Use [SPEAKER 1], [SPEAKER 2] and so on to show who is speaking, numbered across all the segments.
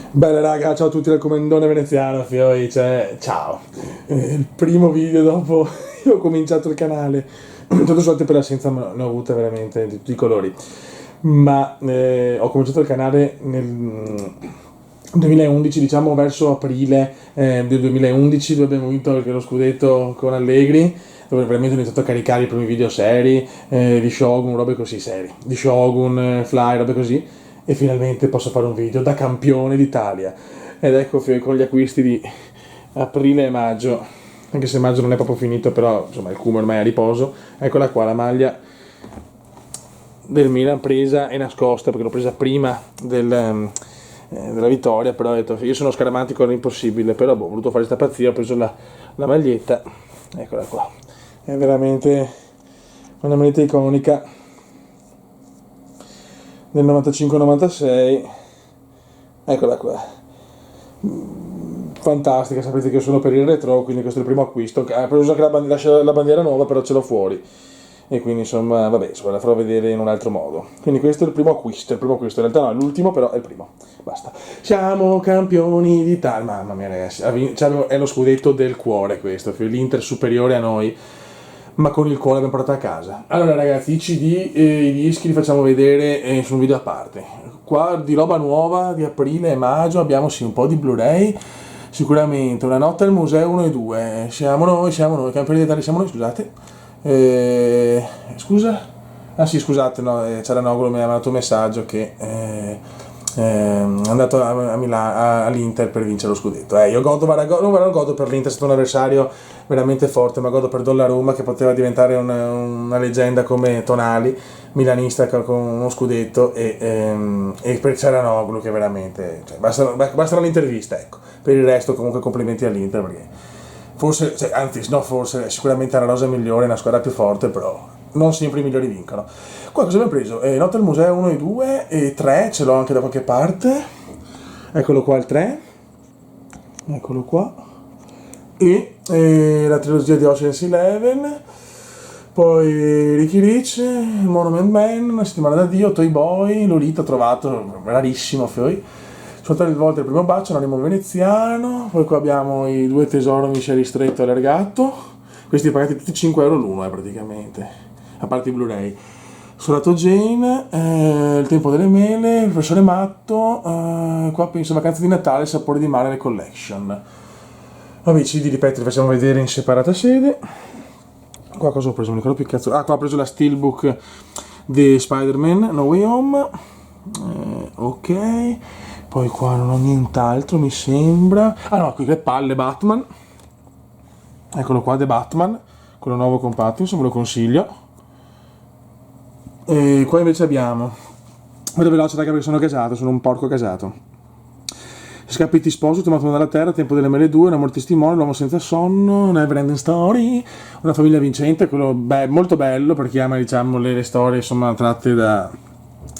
[SPEAKER 1] Bene raga, ciao a tutti dal Comendone Veneziano, Fioi, ciao. Il primo video dopo io ho cominciato il canale, tutto soltanto per l'assenza, ma ne ho avute veramente di tutti i colori. Ma ho cominciato il canale nel 2011, diciamo verso aprile del 2011, dove abbiamo vinto lo scudetto con Allegri, dove veramente ho iniziato a caricare i primi video seri, di Shogun, robe così seri, di Shogun, Fly, robe così, e finalmente posso fare un video da campione d'Italia. Ed ecco con gli acquisti di aprile e maggio, anche se maggio non è proprio finito, però insomma il Kuma ormai è a riposo, eccola qua la maglia del Milan presa e nascosta, perché l'ho presa prima della vittoria, però ho detto io sono scaramantico, era impossibile, però ho voluto fare questa pazzia, ho preso la maglietta, eccola qua, è veramente una maglietta iconica del 95-96, eccola qua, fantastica. Sapete che sono per il retro, quindi questo è il primo acquisto. Ha preso anche la bandiera nuova, però ce l'ho fuori, e quindi insomma vabbè, la farò vedere in un altro modo. Quindi questo è il primo acquisto, in realtà no, è l'ultimo, però è il primo, basta. Siamo campioni d'Italia, mamma mia ragazzi, è lo scudetto del cuore questo, l'Inter superiore a noi, ma con il cuore abbiamo portato a casa. Allora ragazzi, i CD e i dischi li facciamo vedere su un video a parte. Qua di roba nuova di aprile e maggio abbiamo sì un po' di Blu-ray, sicuramente Una notte al museo 1 e 2, siamo noi, campioni d'Italia siamo noi, scusate. Scusa? Ah sì, scusate, no, Cialanoglu mi ha mandato un messaggio che è andato all'Inter per vincere lo scudetto. Io godo, non godo per l'Inter, è stato un avversario veramente forte, ma godo per Donnarumma, che poteva diventare una leggenda come Tonali, milanista con uno scudetto, e per Cialanoglu, che veramente, cioè, basta l'intervista, ecco. Per il resto comunque complimenti all'Inter, perché forse, cioè, anzi no, forse è sicuramente la rosa migliore, una squadra più forte, però non sempre i migliori vincono. Qua cosa abbiamo preso? Notte al museo 1 e 2 e 3, ce l'ho anche da qualche parte, eccolo qua il 3, eccolo qua, e la trilogia di Ocean's Eleven, poi Ricky Rich, Monument Man, Una settimana da Dio, Toy Boy, Lolita trovato, rarissimo, Fioi, soltanto il volte il primo bacio, Anonimo veneziano, poi qua abbiamo i due tesoro Michel Ristretto e Lergatto, questi pagati tutti 5 euro l'uno praticamente, a parte i Blu-ray. Solato Jane, Il tempo delle mele, Il professore matto, qua penso Vacanze di Natale, Sapore di mare, le collection. Vabbè, i CD ripeto li facciamo vedere in separata sede. Qua cosa ho preso? Non mi ricordo più cazzo. Qua ho preso la Steelbook di Spider-Man No Way Home, ok, poi qua non ho nient'altro mi sembra. Ah no, qui che palle, Batman, eccolo qua, The Batman, quello nuovo con Pattinson, ve lo consiglio. E qua invece abbiamo, vado veloce raga perché sono casato, sono un porco casato. Scappi ti sposo, Tomato dalla terra, Tempo delle mele 2, Un amor testimone, L'uomo senza sonno, Never Ending Story, Una famiglia vincente, quello molto bello per chi ama, diciamo, le storie insomma tratte da,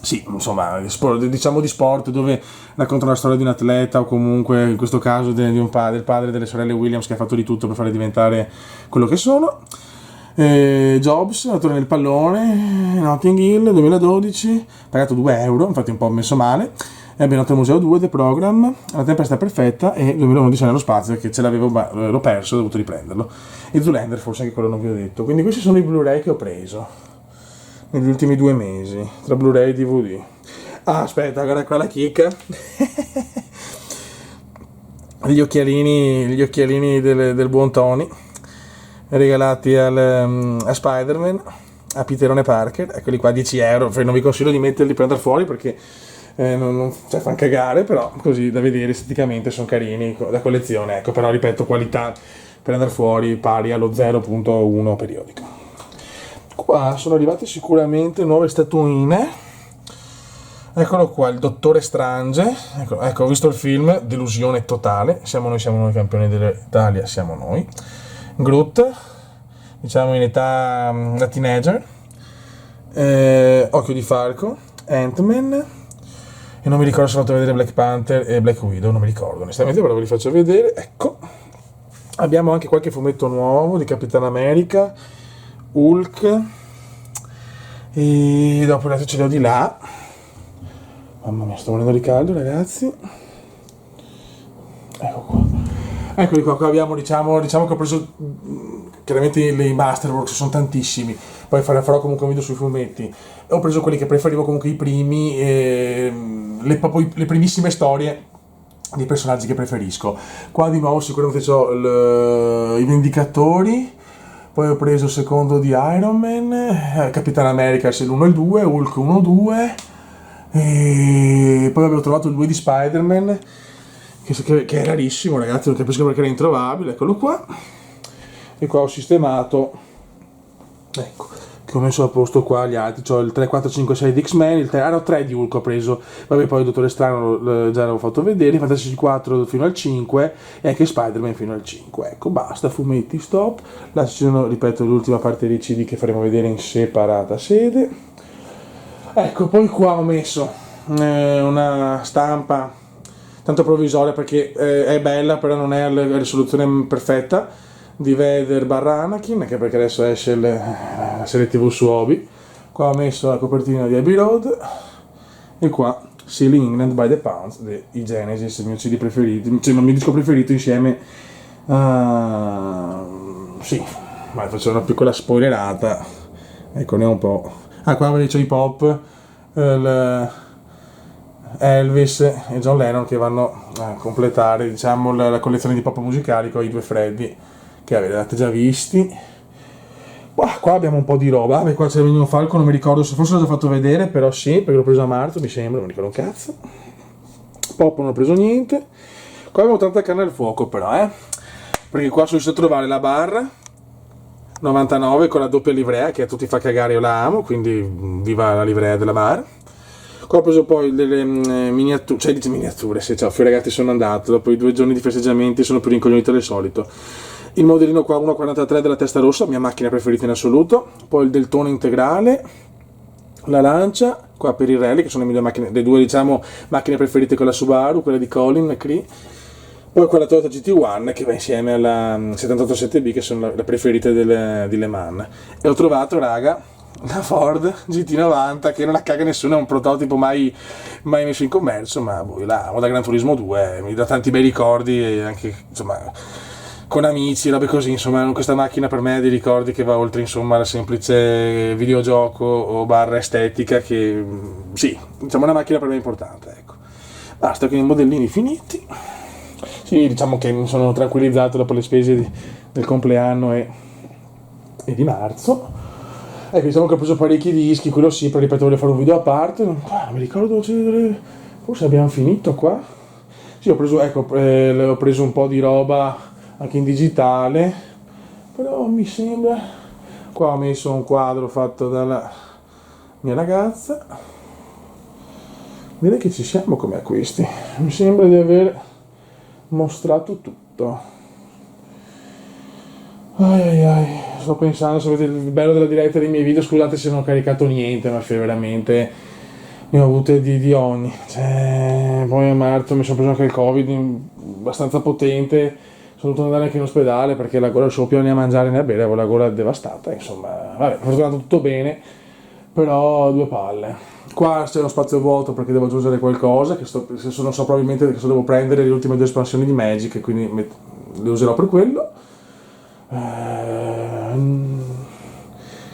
[SPEAKER 1] sì, insomma, diciamo di sport, dove racconta la storia di un atleta, o comunque in questo caso di un padre, il padre delle sorelle Williams, che ha fatto di tutto per farle diventare quello che sono. Jobs, L'attore nel pallone, Notting Hill 2012, pagato 2 euro, infatti un po' messo male. E abbiamo Notte al museo 2, The Program, La tempesta perfetta, e 2011 nello spazio, che ce l'avevo, ma l'ho perso, ho dovuto riprenderlo. E Zoolander, forse anche quello non vi ho detto. Quindi questi sono i Blu-ray che ho preso negli ultimi 2 mesi, tra Blu-ray e DVD. Ah, aspetta, guarda qua la chicca. Gli occhialini del buon Tony, regalati a Spider-Man, a Peterone Parker, eccoli qua, 10 euro. Non vi consiglio di metterli per andare fuori, perché cioè, fanno cagare, però così da vedere esteticamente sono carini, da collezione, ecco. Però ripeto, qualità per andare fuori pari allo 0.1 periodico. Qua sono arrivate sicuramente nuove statuine, eccolo qua, il Dottore Strange, ecco, ho visto il film, delusione totale, siamo noi campioni dell'Italia, siamo noi. Groot, diciamo in età da teenager, Occhio di Falco, Ant-Man, e non mi ricordo se ho fatto vedere Black Panther e Black Widow, non mi ricordo onestamente, però ve li faccio vedere. Ecco, abbiamo anche qualche fumetto nuovo di Capitan America, Hulk, e dopo adesso ce li ho di là. Mamma mia, sto morendo di caldo ragazzi. ecco qua. Eccoli qua abbiamo, diciamo che ho preso, chiaramente i Masterworks sono tantissimi, poi farò comunque un video sui fumetti, ho preso quelli che preferivo, comunque i primi, proprio le primissime storie dei personaggi che preferisco. Qua di nuovo sicuramente ho i Vendicatori, poi ho preso il secondo di Iron Man, Capitan America l'1 e il 2, Hulk 1 2, e poi avevo trovato il 2 di Spider-Man, che è rarissimo, ragazzi, non capisco perché era introvabile, eccolo qua. E qua ho sistemato, ecco, che ho messo a posto qua gli altri, c'ho il 3, 4, 5, 6 di X-Men, il 3 di Hulk ho preso, vabbè, poi il Dottore Strano già l'avevo fatto vedere, i Fantastici 4 fino al 5 e anche Spider-Man fino al 5, ecco, basta, fumetti, stop. Là ci sono, ripeto, l'ultima parte dei CD che faremo vedere in separata sede. Ecco, poi qua ho messo una stampa tanto provvisoria perché è bella, però non è la risoluzione perfetta, di Vader / Anakin, anche perché adesso esce la serie TV su Obi. Qua ho messo la copertina di Abbey Road e qua Sealing England by the Pounds dei Genesis, il mio CD preferito, cioè il mio disco preferito insieme a... sì, ma faccio una piccola spoilerata, ecco, ne ho un po'. Qua c'è i Pop, Elvis e John Lennon che vanno a completare, diciamo, la collezione di pop musicali con i due Freddy che avete già visti. Qua abbiamo un po' di roba. Qua c'è il Millennium Falcon, non mi ricordo se forse l'ho già fatto vedere, però sì, perché l'ho preso a marzo, mi sembra, non mi ricordo un cazzo. Pop non ho preso niente. Qua abbiamo tanta carne al fuoco però, perché qua sono riuscito a trovare la barra 99 con la doppia livrea, che a tutti fa cagare, io la amo, quindi viva la livrea della barra. Qua ho preso poi delle miniature, cioè dice miniature, se ciao, ragazzi, sono andato, dopo i 2 giorni di festeggiamenti sono più rincoglionito del solito. Il modellino qua 1.43 della testa rossa, mia macchina preferita in assoluto, poi il Deltone integrale, la Lancia, qua per i rally, che sono le mie macchine, le due, diciamo, macchine preferite con la Subaru, quella di Colin McCree, poi quella Toyota GT1 che va insieme alla 787B, che sono la preferita di Le Mans. E ho trovato, raga, la Ford GT90, che non la caga nessuno, è un prototipo mai messo in commercio, ma la amo da Gran Turismo 2, mi dà tanti bei ricordi, e anche, insomma, con amici, robe così, insomma, questa macchina per me ha dei ricordi che va oltre, insomma, la semplice videogioco o barra estetica, che sì, diciamo, una macchina per me importante, ecco. Basta, quindi i modellini finiti. Sì, diciamo che mi sono tranquillizzato dopo le spese del compleanno e di marzo. Ecco, diciamo che ho preso parecchi dischi, quello sì, però ripeto, voglio fare un video a parte, non mi ricordo, forse abbiamo finito qua. Sì, ho preso un po' di roba anche in digitale, però mi sembra, qua ho messo un quadro fatto dalla mia ragazza, direi che ci siamo come acquisti, mi sembra di aver mostrato tutto. Sto pensando, sapete, il bello della diretta dei miei video, scusate se non ho caricato niente, ma veramente ne ho avute di ogni, poi a marzo mi sono preso anche il Covid abbastanza potente, sono dovuto andare anche in ospedale perché la gola non riuscivo più né a mangiare né a bere, avevo la gola devastata, insomma, vabbè, fortunato tutto bene, però due palle. Qua c'è uno spazio vuoto perché devo aggiungere qualcosa, non so probabilmente che devo prendere le ultime 2 espansioni di Magic, e quindi le userò per quello.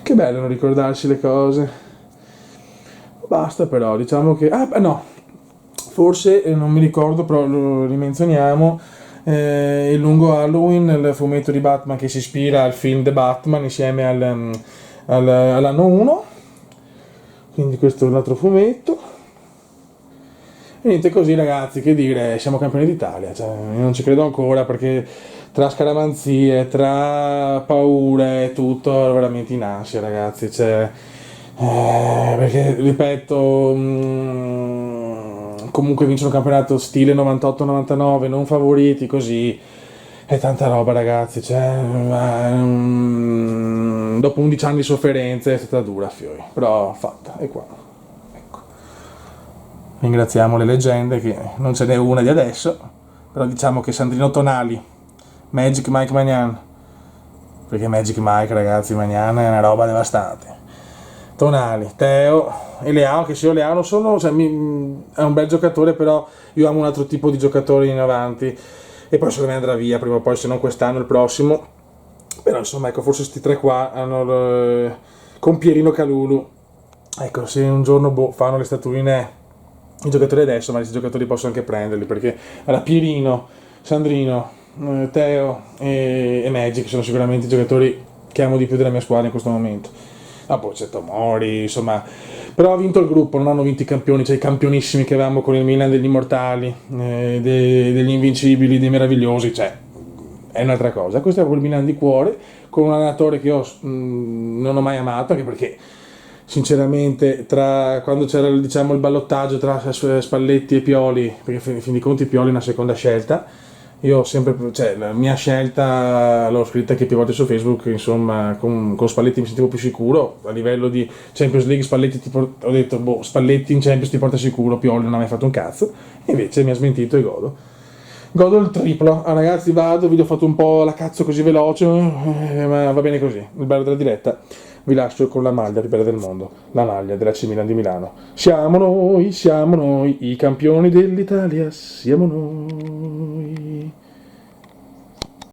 [SPEAKER 1] Che bello non ricordarsi le cose. Basta, però diciamo che forse non mi ricordo, però lo rimenzioniamo, il lungo Halloween, il fumetto di Batman che si ispira al film The Batman insieme all'anno 1, quindi questo è un altro fumetto. E niente, così ragazzi, che dire, siamo campioni d'Italia, io non ci credo ancora, perché tra scaramanzie, tra paure, tutto veramente in ansia, ragazzi, perché ripeto, comunque vincere un campionato stile 98-99, non favoriti, così è tanta roba, ragazzi, dopo 11 anni di sofferenze è stata dura, fiori, però fatta, è qua, ecco. Ringraziamo le leggende, che non ce n'è una di adesso, però diciamo che Sandrino Tonali, Magic Mike Magnan, perché Magic Mike, ragazzi, Magnan è una roba devastante. Tonali, Teo e Leao, che se io Leao non sono, è un bel giocatore, però io amo un altro tipo di giocatori in avanti. e poi secondo me andrà via prima o poi, se non quest'anno il prossimo. Però insomma, ecco, forse sti tre qua hanno con Pierino Calulu, ecco, se un giorno fanno le statuine i giocatori adesso, ma questi giocatori possono anche prenderli, perché alla Pierino, Sandrino, Teo e Magic sono sicuramente i giocatori che amo di più della mia squadra in questo momento. Ah, poi c'è Tomori, insomma, però ha vinto il gruppo, non hanno vinto i campioni, cioè i campionissimi che avevamo con il Milan, degli immortali, degli invincibili, dei meravigliosi, cioè è un'altra cosa. Questo è quel Milan di cuore, con un allenatore che io non ho mai amato, anche perché sinceramente tra quando c'era, diciamo, il ballottaggio tra Spalletti e Pioli, perché in fin dei conti Pioli è una seconda scelta, io ho sempre, cioè la mia scelta l'ho scritta anche più volte su Facebook, insomma, con Spalletti mi sentivo più sicuro a livello di Champions League. Spalletti ho detto, boh, Spalletti in Champions ti porta sicuro, Pioli non ha mai fatto un cazzo, e invece mi ha smentito e godo il triplo. Ah, ragazzi, vado, vi ho fatto un po' la cazzo così veloce, ma va bene così. Il bello della diretta, vi lascio con la maglia più bella del mondo, la maglia dell'AC Milan di Milano. Siamo noi, i campioni dell'Italia, siamo noi.